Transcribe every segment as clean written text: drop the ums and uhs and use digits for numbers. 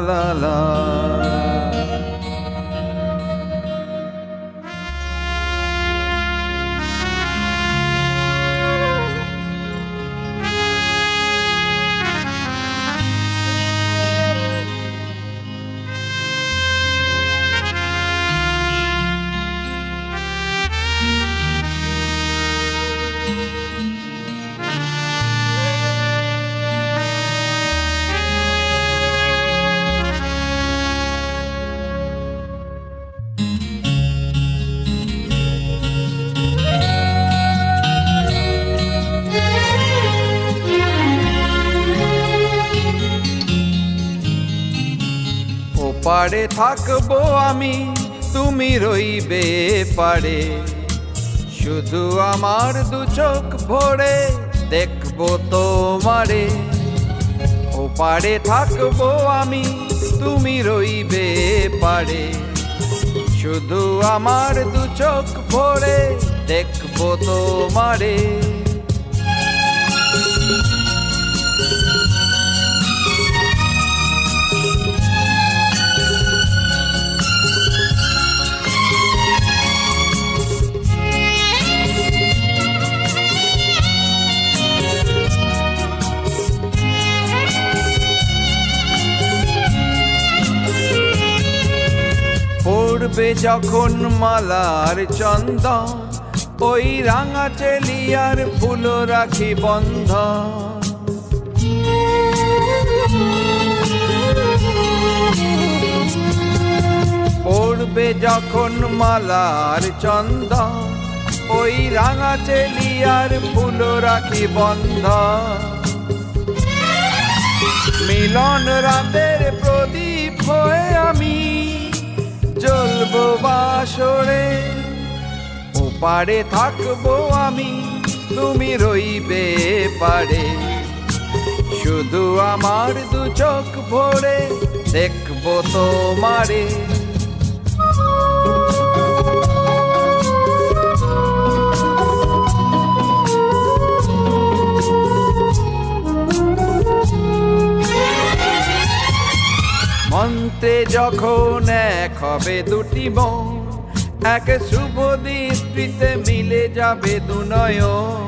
লা লা। ওপারে থাকবো আমি, তুমি রইবে পারে, শুধু আমার দু চোখ ভরে দেখবো তোমারে। ওপারে থাকবো আমি, তুমি রইবে পারে, শুধু আমার দু চোখ ভরে দেখবো তোমারে। পড়বে যখন মালার চন্দন, ওই রাঙা চেলিয়ার ফুল রাখি বন্ধন। পড়বে যখন মালার চন্দন, ওই রাঙা চেলিয়ার ফুল রাখি বন্ধন। মিলন রাতের প্রদীপ হয়ে আমি জ্বলবো বাসরে। ওপারে থাকবো আমি, তুমি রইবে পারে, শুধু আমার দু চোখ ভরে দেখবো তোমারে। মন্ত্রে যখন এক হবে দুটি মন, এক শুভ দৃষ্টিতে মিলে যাবে দু নয়ন।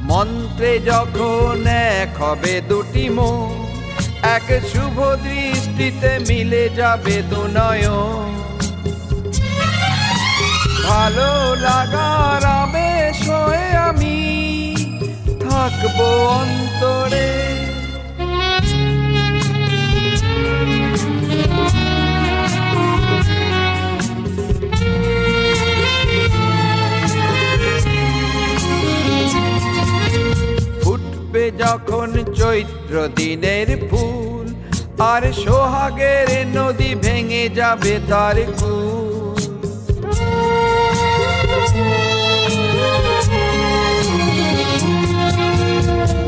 মন্ত্রে যখন এক হবে দুটি মন, এক শুভ দৃষ্টিতে মিলে যাবে দু নয়ন। ভালো লাগার আবেশ হয়ে আমি থাকবো অন্তরে। ফুটবে যখন চৈত্র দিনের ফুল, আর সোহাগের নদী ভেঙে যাবে তার কুল।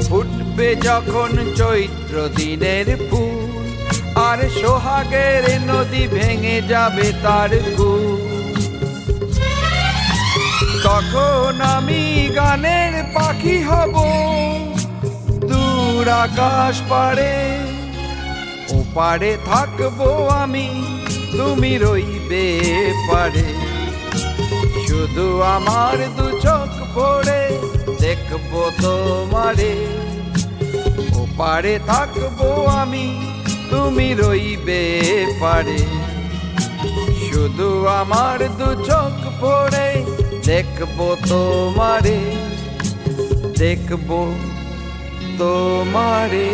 ফুটবে যখন চৈত্র দিনের ফুল, আর সোহাগের নদী ভেঙে যাবে তার কুল। তখন আমি গানের পাখি হব দূর আকাশ পারে। ওপারে থাকবো আমি, তুমি রইবে পারে, শুধু আমার দু চোখ ভরে দেখবো তোমারে। ওপারে থাকবো আমি, তুমি রইবে পারে, শুধু আমার দু চোখ ভরে দেখবো তোমারে, দেখবো তোমারে।